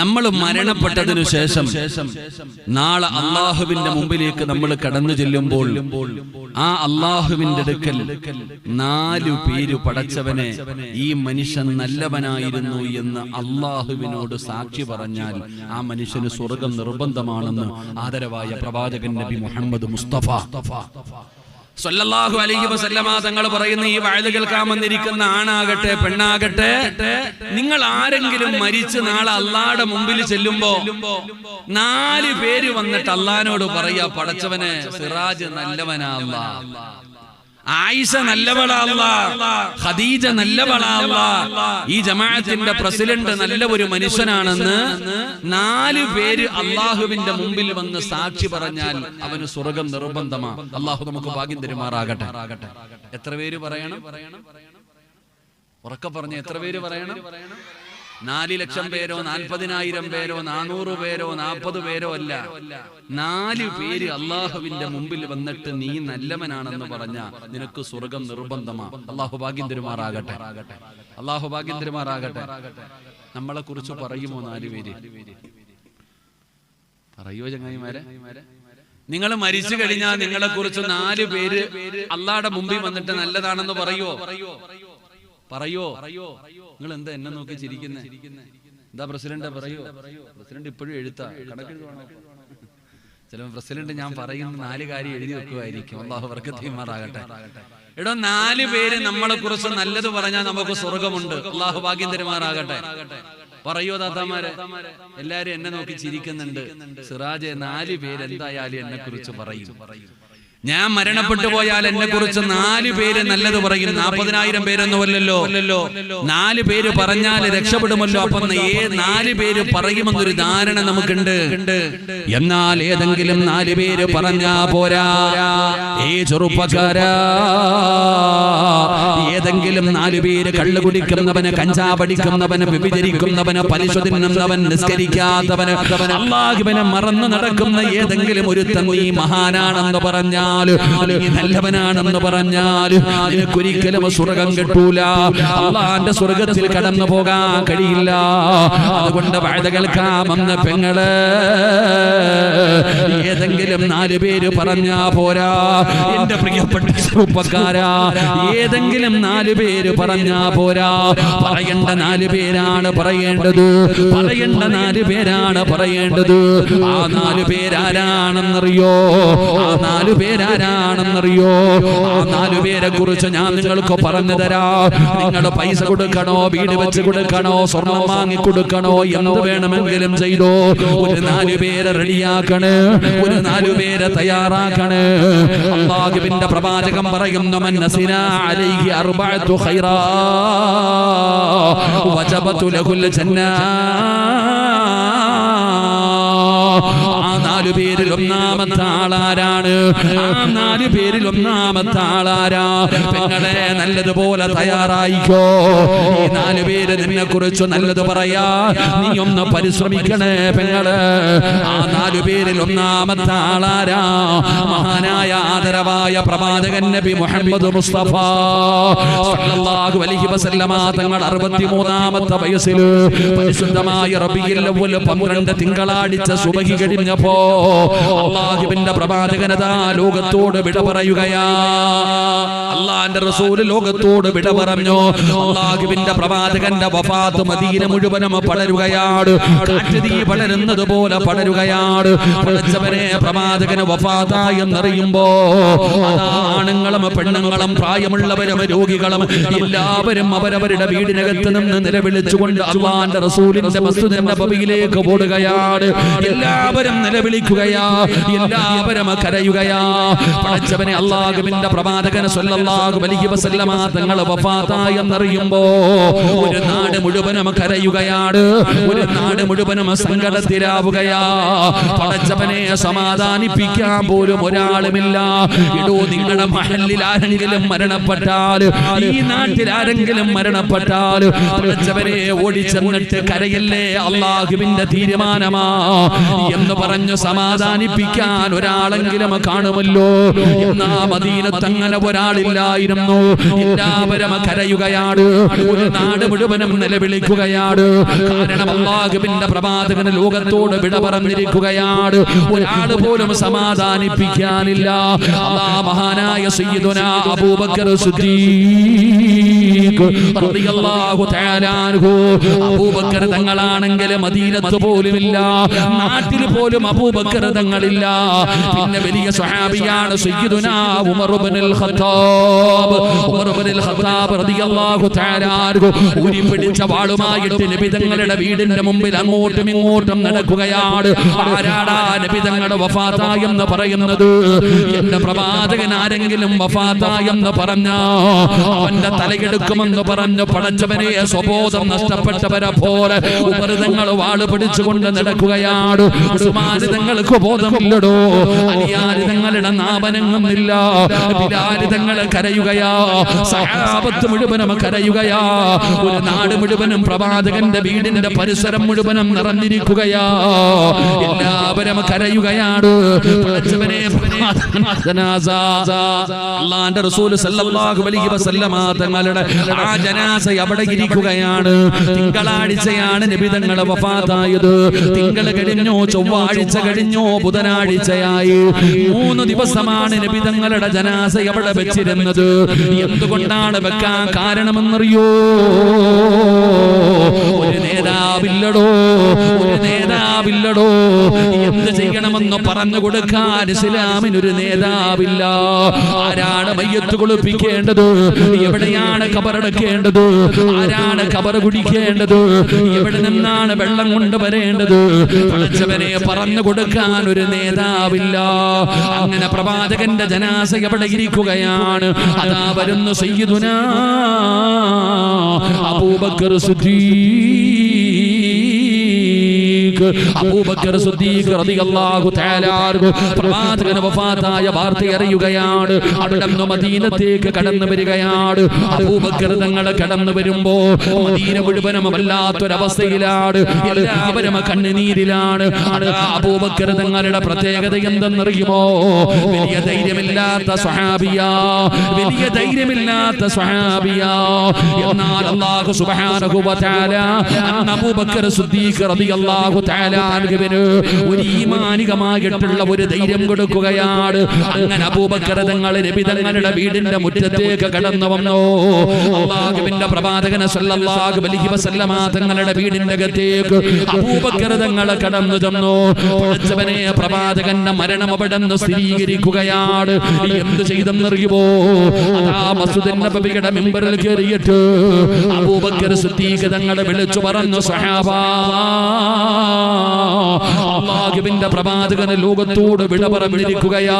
നമ്മൾ മരണപ്പെട്ടതിനു ശേഷം നാളെ അള്ളാഹുവിന്റെ മുമ്പിലേക്ക് നമ്മൾ കടന്നു ചെല്ലുമ്പോൾ ആ അള്ളാഹുവിന്റെ അടുക്കൽ 4 പേര് പടച്ചവനെ ഈ മനുഷ്യൻ നല്ലവനായിരുന്നു എന്ന് അള്ളാഹുവിനോട് സാക്ഷി പറഞ്ഞാൽ ആ മനുഷ്യന് സ്വർഗം നിർബന്ധമാണെന്ന് ആദരവായ പ്രവാചകൻ നബി മുഹമ്മദ് മുസ്തഫ സല്ലല്ലാഹു അലൈഹി വസല്ലമ തങ്ങൾ പറയുന്ന ഈ വഅദ് കേൾക്കാൻ വന്നിരിക്കുന്ന ആണാകട്ടെ പെണ്ണാകട്ടെ, നിങ്ങൾ ആരെങ്കിലും മരിച്ച് നാളെ അള്ളാഹുടെ മുമ്പിൽ ചെല്ലുമ്പോ 4 പേര് വന്നിട്ട് അള്ളാഹിനോട് പറയാ, പടച്ചവനെ സിറാജ് നല്ലവനാ അല്ലാഹ്, ആയിഷ നല്ലവളാ അല്ലാഹ്, ഖദീജ നല്ലവളാ അല്ലാഹ്, ഈ ജമാഅത്തിന്റെ പ്രസിഡന്റ് നല്ല ഒരു മനുഷ്യനാണെന്ന് 4 പേര് അള്ളാഹുവിന്റെ മുമ്പിൽ വന്ന് സാക്ഷി പറഞ്ഞാൽ അവന് സ്വർഗം നിർബന്ധമാ. അള്ളാഹു നമുക്ക് ഭാഗ്യം തരുമാറാകട്ടെ. എത്ര പേര് പറയണം? ഉറക്കെ പറഞ്ഞ എത്ര പേര് പറയണം? 4 ലക്ഷം പേരോ 40,000 പേരോ 400 പേരോ 40 പേരോ അല്ല, 4 പേര് അള്ളാഹുവിന്റെ മുമ്പിൽ വന്നിട്ട് നീ നല്ലവനാണെന്ന് പറഞ്ഞ നിനക്ക് സ്വർഗം നിർബന്ധമാ. അള്ളാഹു ഭാഗ്യം തരുമാറാകട്ടെ. അള്ളാഹു ഭാഗ്യം തരുമാറാകട്ടെ. നമ്മളെ കുറിച്ച് പറയുമോ 4 പേര്? പറയോ ചങ്ങായിമാരെ? നിങ്ങൾ മരിച്ചു കഴിഞ്ഞാൽ നിങ്ങളെ കുറിച്ച് 4 പേര് അള്ളാഹുടെ മുമ്പിൽ വന്നിട്ട് നല്ലതാണെന്ന് പറയോ? നിങ്ങൾ എന്താ എന്നെ നോക്കി ചിരിക്കുന്നേ? എന്താ പ്രസിഡന്റ് പറയോ? പ്രസിഡന്റ് ഇപ്പോഴും എഴുത്താ കണക്കെഴുതുവാണോ? ചിലപ്പോൾ പ്രസിഡന്റ് ഞാൻ പറയുന്ന 4 കാര്യം എഴുതി വെക്കുമായിരിക്കും. അല്ലാഹു ബർക്കത്ത് ചെയ്യുമാറാകട്ടെ. എടോ 4 പേര് നമ്മളെ കുറിച്ച് നല്ലത് പറഞ്ഞാൽ നമുക്ക് സ്വർഗമുണ്ട്. അല്ലാഹു ഭാഗ്യം തരുമാറാകട്ടെ. പറയോ താത്താമാരെ? എല്ലാരും എന്നെ നോക്കി ചിരിക്കുന്നുണ്ട്. സിറാജെ 4 പേര് എന്തായാലും എന്നെ കുറിച്ച് പറയും. ഞാൻ മരണപ്പെട്ടു പോയാൽ എന്നെ കുറിച്ച് 4 പേര് നല്ലത് പറയും. 40,000 പേരൊന്നുമല്ലല്ലോ, 4 പേര് പറഞ്ഞാൽ രക്ഷപ്പെടുമല്ലോ. അപ്പൊ 4 പേര് പറയുമെന്നൊരു ധാരണ നമുക്കുണ്ട്. എന്നാൽ ഏതെങ്കിലും 4 പേര് പറഞ്ഞാ പോരാ. ഏ ചെറുപ്പക്കാരാ, ഏതെങ്കിലും 4 പേര് കള്ളു കുടിക്കുന്നവന്, കഞ്ചാവ് അടിക്കുന്നവന്, വ്യഭിചരിക്കുന്നവന്, പലിശ തിന്നുന്നവൻ, നിസ്കരിക്കാത്തവന്, അല്ലാഹുവിനെ മറന്നു നടക്കുന്ന ഏതെങ്കിലും ഒരുത്തൻ നീ മഹാനാണെന്ന് പറഞ്ഞാൽ, നല്ലവനാണെന്ന് പറഞ്ഞാൽ നിനക്കൊരിക്കലും സ്വർഗം കിട്ടൂല. അള്ളാന്റെ സ്വർഗത്തിൽ കടന്നു പോകാൻ കഴിയില്ല. അതുകൊണ്ട് വഅദ് കേൾക്കാമെന്ന പെങ്ങള് ഏതെങ്കിലും 4 പേര് പറഞ്ഞാ പോരാ. എന്റെ പ്രിയപ്പെട്ട ചെറുപ്പക്കാരാ, ഏതെങ്കിലും 4 പേര് പറഞ്ഞാ പോരാ. പറയേണ്ട 4 പേരാണ് പറയേണ്ടത്. പറയേണ്ട 4 പേരാണ് പറയേണ്ടത്. ആ 4 പേരാരാണെന്നറിയോ? ആ 4 പേരാരാണെന്നറിയോ? ആ 4 പേരെ കുറിച്ച് ഞാൻ നിങ്ങൾക്ക് പറഞ്ഞു തരാം. നിങ്ങൾ പൈസ കൊടുക്കണോ, വീട് വെച്ച് കൊടുക്കണോ, സ്വർണം വാങ്ങി കൊടുക്കണോ, എന്ത് വേണമെങ്കിലും ചെയ്തോ. ഒരു 4 പേരെ റെഡിയാക്കണേ, ഒരു 4 പേരെ തയ്യാറാക്കണേ. അല്ലാഹുവിന്റെ പ്രവാചകൻ പറയുന്നു, മൻ നസിനാ അലൈഹി അർബഅതു ഖൈറാ വജബതു ലഹുൽ ജന്ന. ആ 4 പേരിൽ ഒന്നാമത്തെ ആളാരാണ്? ആ 4 പേരിൽ ഒന്നാമത്തെ ആളാരാ? പെങ്ങളെ നല്ലതുപോലെ തയ്യാറായിക്കോ. ഈ 4 പേര് നിന്നെ കുറിച്ച് നല്ലത് പറയാ. നീ ഒന്ന് പരിശ്രമിക്കണേ പെങ്ങള്. ആ 4 പേരിൽ ഒന്നാമത്തെ ആളാരാ? മഹാനായ ആദരവായ പ്രവാചകൻ നബി മുഹമ്മദ് മുസ്തഫ സല്ലല്ലാഹു അലൈഹി വസല്ലമ തങ്ങൾ 63ാമത്തെ വയസ്സിൽ പരിശുദ്ധമായ റബീഉൽ അവ്വൽ 12 തിങ്കളാഴ്ച സുബഹി കഴിഞ്ഞപ്പോ അല്ലാഹുവിന്റെ പ്രവാചകനതാ ലോകത്തോട് വിട പറയുകയാ. അല്ലാഹുവിന്റെ റസൂൽ ലോകത്തോട് വിട പറഞ്ഞു. അല്ലാഹുവിന്റെ പ്രവാചകന്റെ വഫാത്ത് മദീന മുഴുവനും പടരുകയാണ്. കാറ്റുതീ പടരുന്നത് പോലെ പടരുകയാണ്. പടച്ചവനെ പ്രവാചകന് വഫാത്തായി എന്നറിയുമ്പോ ആണുങ്ങളും പെണ്ണുങ്ങളും പ്രായമുള്ളവരും രോഗികളും എല്ലാവരും അവരവരുടെ വീടിനകത്ത് നിന്ന് നിലവിളിച്ചുകൊണ്ട് അല്ലാഹുവിന്റെ റസൂലിന്റെ മസ്ജിദ് നബവിയിലേക്ക് ഓടുകയാണ്. എല്ലാവരും നിലവിളിക്കുകയാ, എല്ലാവരും കരയുകയാ. പടച്ചവനെ അല്ലാഹുവിന്റെ പ്രവാചകൻ സ്വല്ലല്ലാഹു അലൈഹി വസല്ലമ തങ്ങൾ വഫാത്തായി എന്നറിയുമ്പോ ഒരു നാട് മുഴുവനും കരയുകയാണ്. ഒരു നാട് മുഴുവനും സങ്കടത്തിലാവുകയാ. പടച്ചവനെ സമാധാനിപ്പിക്കാൻ പോലും ഒരാളുമില്ല. ഇടോ, നിങ്ങളുടെ മഹല്ലിൽ ആരെങ്കിലും മരണപ്പെട്ടാൽ, ഈ നാട്ടിൽ ആരെങ്കിലും മരണപ്പെട്ടാൽ പടച്ചവനെ ഓടിച്ചെന്നിട്ട് കരയല്ലേ, അല്ലാഹുവിന്റെ തീരുമാനമാ എന്ന് പറഞ്ഞു സമാധാനിപ്പിക്കാൻ ഒരാളെങ്കിലും കാണുമല്ലോ. എന്നാ മദീനത്ത് അങ്ങനെ ഒരാളില്ലായിരുന്നു. എല്ലാവരും കരയുകയാണ്, ഒരു നാട് മുഴുവനും നിലവിളിക്കുകയാണ്. കാരണം അല്ലാഹുവിന്റെ പ്രവാചകൻ ലോകത്തോട് വിട പറഞ്ഞിരിക്കുകയാണ്. ഒരാൾ പോലും സമാധാനിപ്പിക്കാനില്ല. അല്ലാഹ് മഹാനായ സയ്യിദുനാ അബൂബക്കർ സിദ്ദീഖ് റളിയല്ലാഹു തആല അൻഹു, അബൂബക്കർ തങ്ങളാണെങ്കിൽ മദീനത്ത് പോലുമില്ല, നാട്ടിൽ പോലും അബൂബക്കർ തങ്ങളില്ല. പിന്നെ വലിയ സ്വഹാബിയാണ് സയ്യിദുനാ ഉമർ ഇബ്നുൽ ഖത്താബ്. ഉമർ ഇബ്നുൽ ഖത്താബ് റളിയല്ലാഹു തആല അൻഹു ഊരി പിടിച്ച വാളുമായിട്ട് നബി തങ്ങളുടെ വീടിന്റെ മുമ്പിൽ അങ്ങോട്ടും ഇങ്ങോട്ടും നടക്കുകയാണ്. ആരാടാ നബി തങ്ങളുടെ വഫാത്തായെന്ന് പറയുന്നത്? എന്റെ പ്രവാചകൻ ആരെങ്കിലും വഫാത്തായെന്ന് പറഞ്ഞ അവന്റെ തലയെടുക്കുമെന്ന് പറഞ്ഞു പടച്ചവനെ സ്വബോധം നഷ്ടപ്പെട്ടവരെ പോലെ ഉമർ തങ്ങൾ വാള് പിടിച്ചുകൊണ്ട് നടക്കുകയാണ്. ഉസ്മാൻ തങ്ങൾക്ക് ബോധമില്ലടോ, അലിയാരി തങ്ങളുടെ നാമനങ്ങുന്നില്ല, ബിലാൽ തങ്ങൾ കരയുകയാ, സഹാബത്ത് മുഴുവനും കരയുകയാ, ഒരു നാട് മുഴുവനും പ്രവാചകന്റെ വീടിന്റെ പരിസരം മുഴുവനും നിറഞ്ഞിരിക്കുകയാ, എല്ലാവരും കരയുകയാണ്. അല്ലാഹുവിന്റെ റസൂൽ സല്ലല്ലാഹു അലൈഹി വസല്ലമ തങ്ങളുടെ ആ ജനാസ അവിടെ ഇരിക്കുകയാണ്. തിങ്കളാഴ്ചയാണ് നബി തങ്ങളെ വഫാത്തായത്. തിങ്കൾ കഴിഞ്ഞു, ചൊവ്വാഴ്ച കഴിഞ്ഞു, ബുധനാഴ്ചയായി. 3 ദിവസമാണ് നബി തങ്ങളുടെ ജനാസ അവിടെ വെച്ചിരുന്നത്. എന്തുകൊണ്ടാണ് വെക്കാൻ കാരണമെന്നറിയോ? ഒരു നേതാവില്ലടോ, ഒരു നേതാവില്ലടോ. എന്ത് ചെയ്യണമെന്ന് പറഞ്ഞു കൊടുക്കാൻ ഇസ്ലാമിനൊരു നേതാവില്ല. ആരാണ് മയ്യത്ത് കുളിപ്പിക്കേണ്ടത്? എവിടെയാണ് ഖബറടക്കേണ്ടത്? ആരാണ് ഖബർ കുടിക്കേണ്ടത്? എവിടെ നിന്നാണ് വെള്ളം കൊണ്ടുവരേണ്ടത്? പടച്ചവനെ പറഞ്ഞു കൊടുക്കാൻ ഒരു നേതാവില്ല. അങ്ങനെ പ്രവാചകന്റെ ജനാസ എവിടെ ഇരിക്കുകയാണ്. അതാ വരുന്നു സയ്യിദുനാ അബൂബക്കർ സിദ്ദീഖ്. അബൂബക്കർ സിദ്ദീഖ് റളിയല്ലാഹു തആല അൻഹു പ്രവാചകൻ വഫാത്തായ വാർത്ത അറിയുകയാണ്. അവിടെ നിന്ന് മദീനത്തേക്ക് കടന്നു വരികയാണ്. അബൂബക്കർ തങ്ങൾ കടന്നു വരുമ്പോ മദീന മുഴുവനും വല്ലാത്തൊരവസ്ഥയിലാണ്, എല്ലാവരും കണ്ണുനീരിലാണ്. അബൂബക്കർ തങ്ങളുടെ പ്രത്യേകത എന്തെന്നറിയുമോ? വലിയ ധൈര്യമില്ലാത്ത സ്വഹാബിയാ, വലിയ ധൈര്യമില്ലാത്ത സ്വഹാബിയാ. എന്നാൽ അല്ലാഹു സുബ്ഹാനഹു വ തആല അബൂബക്കർ സിദ്ദീഖ് റളിയല്ലാഹു തആല അൻഹുവിന് ഒരു ഈമാനികമായിട്ടുള്ള ഒരു ധൈര്യം കൊടുക്കുകയാണ്. അങ്ങനെ അബൂബക്കർ തങ്ങൾ നബി തങ്ങളുടെ വീടിന്റെ മുറ്റത്തേക്ക് കടന്നു വന്നു. അല്ലാഹുവിന്റെ പ്രവാചകൻ സല്ലല്ലാഹു അലൈഹി വസല്ലമ തങ്ങളുടെ വീടിന്റെ അകത്തേക്ക് അബൂബക്കർ തങ്ങൾ കടന്നു ചെന്നു. പടച്ചവനെ, പ്രവാചകന്റെ മരണം അവിടെ നിന്ന് സ്ഥിരീകരിക്കുകയാണ്. എന്ത് ചെയ്തെന്നറിയുമോ? ആ മസ്ജിദുൻ നബവിയുടെ മിമ്പറിൽ കയറിയിട്ട് അബൂബക്കർ സിദ്ദീഖ് തങ്ങളെ വിളിച്ചു പറഞ്ഞു, സ്വഹാബാ, അല്ലാഹുവിന്റെ പ്രവാചകൻ ലോകത്തോട് വിട പറഞ്ഞിരിക്കുകയാ.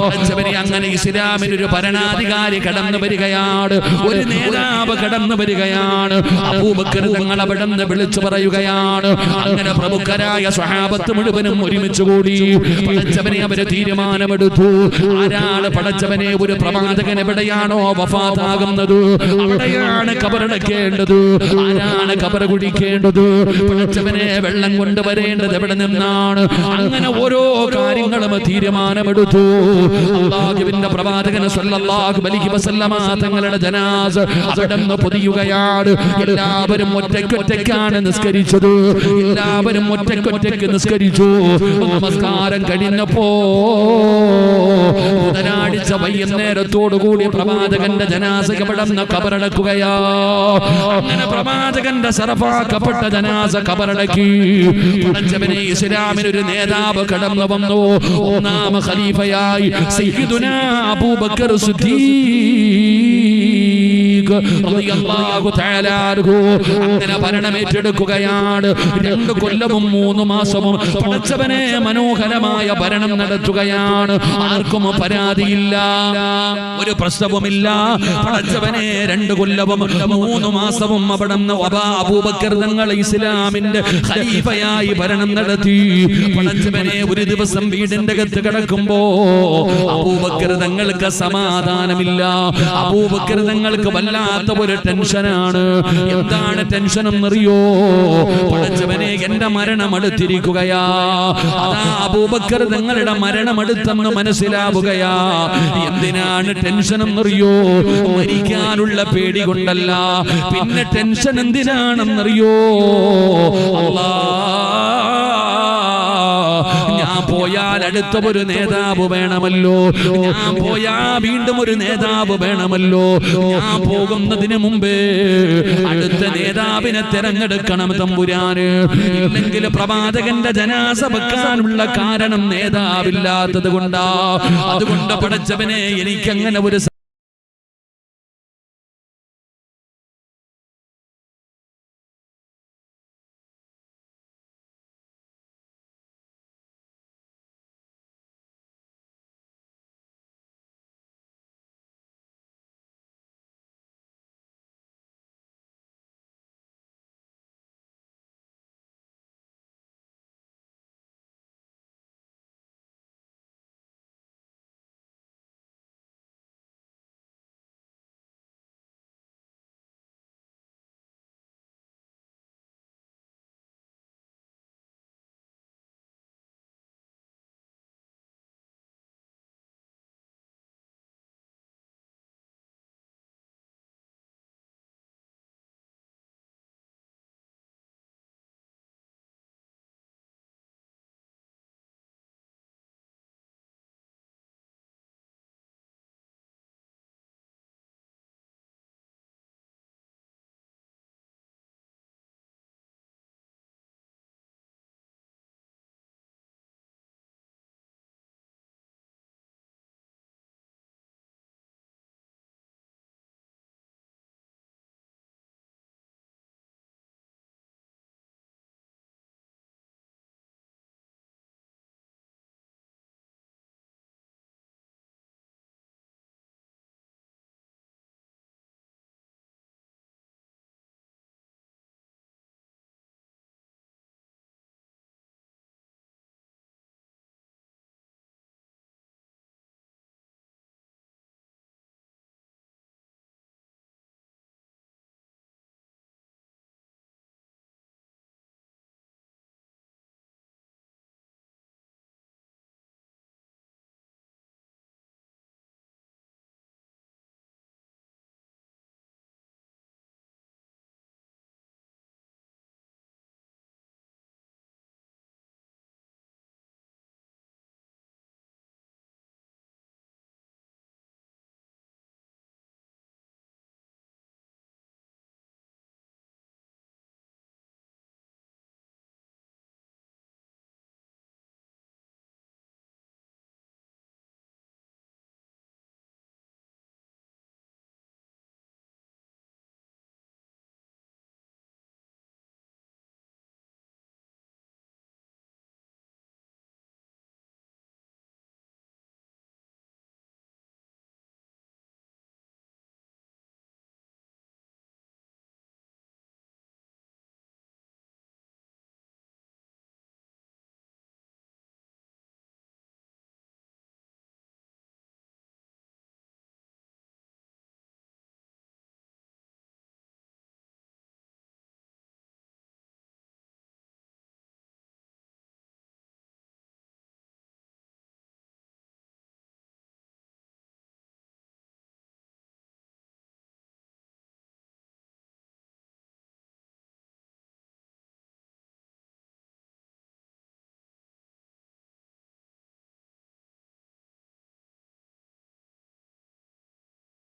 പടച്ചവനെ, അങ്ങനെ ഇസ്ലാമിനൊരു ഭരണാധികാരി കടന്നു വരികയാണ്, ഒരു നേതാവ് കടന്നു വരികയാണ്. അബൂബക്കർ തങ്ങൾ അവിടെ നിന്ന് വിളിച്ചു പറയുകയാണ്. അങ്ങനെ പ്രമുഖരായ സ്വഹാബത്ത് മുഴുവനും ഒരുമിച്ച് കൂടി പടച്ചവനെ അവര് തീരുമാനമെടുത്തു. ആരാണ് പടച്ചവനെ ഒരു പ്രവാചകൻ എവിടെയാണോ വഫാത്താകുന്നത് അവിടെയാണ് ഖബറടക്കേണ്ടത്, ആരാണ് ഖബർ കുടിക്കേണ്ടത്, പടച്ചവനെ വെള്ളം കൊണ്ടുവരേണ്ടത് എവിടെ നിന്നാണ്. അങ്ങനെ ഓരോ കാര്യങ്ങളും തീരുമാനമെടുത്തു. അല്ലാഹുവിന്റെ പ്രവാചകൻ സല്ലല്ലാഹു അലൈഹി വസല്ലമ തങ്ങളുടെ ജനാസ അവിടെ നിന്ന് പൊതിയുകയാണ്. എല്ലാവരും ഒറ്റയ്ക്കൊറ്റയ്ക്കാണ് നിസ്കരിച്ചത്, എല്ലാവരും ഒറ്റയ്ക്കൊറ്റയ്ക്ക് നിസ്കരിച്ചു. നമസ്കാരം കഴിഞ്ഞപ്പോ ബുധനാഴ്ച വൈകുന്നേരത്തോടുകൂടി പ്രവാചകന്റെ ജനാസ അവിടെ നിന്ന് ഖബറടക്കുകയാ. അങ്ങനെ പ്രവാചകന്റെ ശറഫാക്കപ്പെട്ട ജനാസ ഖബറടക്കി. പടച്ചവനെ, ഇസ്ലാമിനൊരു നേതാവ് കടന്നു വന്നു. ഒന്നാം ഖലീഫയായി സയ്യിദുനാ അബൂബക്കർ സിദ്ദീഖ് റളിയല്ലാഹു തആല അൻഹു അങ്ങനെ ഭരണം ഏറ്റെടുക്കുകയാണ്. 2 കൊല്ലവും 3 മാസവും പടച്ചവനെ മനോഹരമായ ഭരണം നടത്തുകയാണ്. ആർക്കും പരാതിയില്ല, ഒരു പ്രശ്നവുമില്ല. പടച്ചവനെ 2 കൊല്ലവും 3 മാസവും അവിടെ അബൂബക്കർ തങ്ങൾ ഇസ്ലാമിന്റെ ഖലീഫയായി ഭരണം നടത്തി. പടച്ചവനെ, ഒരു ദിവസം വീടിന്റെ അകത്ത് കിടക്കുമ്പോ അബൂബക്കർ തങ്ങൾക്ക് സമാധാനമില്ല. അബൂബക്കർ തങ്ങൾക്ക് വല്ലാത്ത ഒരു ടെൻഷനാണ്. എന്താണ് ടെൻഷൻ എന്നറിയോ? പടച്ചവനെ, എന്റെ മരണം അടുത്തിരിക്കുകയാ. അതാ അബൂബക്കർ തങ്ങളുടെ മരണം അടുത്തെന്ന് മനസ്സിലാവുകയാ. എന്തിനാണ് ടെൻഷൻ എന്നറിയോ? മരിക്കാനുള്ള പേടി കൊണ്ടല്ല. പിന്നെ ടെൻഷൻ എന്തിനാണെന്നറിയോ? ഞാൻ പോയാൽ അടുത്ത ഒരു നേതാവ് വേണമല്ലോ, ഞാൻ പോയാ വീണ്ടും ഒരു നേതാവ് വേണമല്ലോ. ഞാൻ പോകുന്നതിന് മുമ്പേ അടുത്ത നേതാവിനെ തിരഞ്ഞെടുക്കണം തമ്പുരാന്. ഇല്ലെങ്കിൽ പ്രവാചകന്റെ ജനാസ വെക്കാനുള്ള കാരണം നേതാവില്ലാത്തത് കൊണ്ടാ. അതുകൊണ്ട് പടച്ചവനെ എനിക്കങ്ങനെ ഒരു